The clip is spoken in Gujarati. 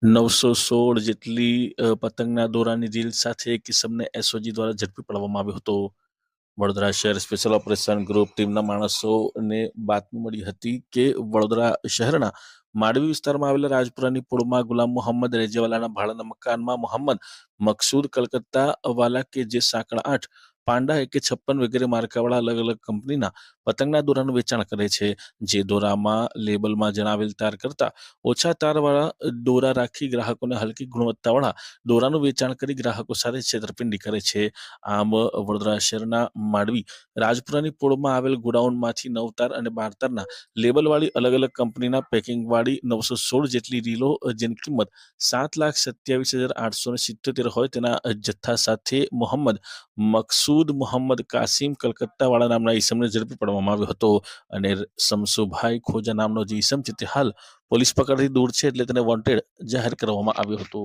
916 જેટલી પતંગના દોરાની રીલ સાથે એક ઇસમને એસઓજી દ્વારા ઝડપી પાડવામાં આવ્યો હતો. વડોદરા શહેર સ્પેશિયલ ઓપરેશન ગ્રુપ ટીમના માણસોને બાતમી મળી હતી કે વડોદરા શહેરના માંડવી વિસ્તારમાં આવેલા રાજપુરાની પોળમાં ગુલામ મોહમ્મદ રેજેવાલાના ભાડાના મકાનમાં મોહમ્મદ મકસૂદ કલકત્તા વાલા કે જે સાંકળ 8 પાંડા AK56 વગેરે માર્કાવાળા અલગ અલગ કંપનીના પતંગના દોરાનું વેચાણ કરે છે. જે દોરામાં લેબલમાં જણાવેલ તાર કરતા ઓછા તારવાળા દોરા રાખી ગ્રાહકોને હલકી ગુણવત્તાવાળા દોરાનું વેચાણ કરી ગ્રાહકો સાથે છેતરપિંડી કરે છે. આમ વડોદરા શહેરના માંડવી રાજપુરાની પોળમાં આવેલ ગોડાઉનમાંથી 9 તાર અને 12 તારના લેબલવાળી અલગ અલગ કંપનીના પેકિંગવાળી 916 જેટલી રીલો જેની કિંમત 7,27,877 હોય તેના જથ્થા સાથે મોહમ્મદ મકસૂદ મોહમ્મદ કાસિમ કલકત્તાવાળા નામના ઈસમને ઝડપી પાડવામાં આવ્યો હતો. અને શમસુભાઈ ખોજા નામનો જે ઈસમ છે તે હાલ પોલીસ પકડથી દૂર છે, એટલે તેને વોન્ટેડ જાહેર કરવામાં આવ્યો હતો.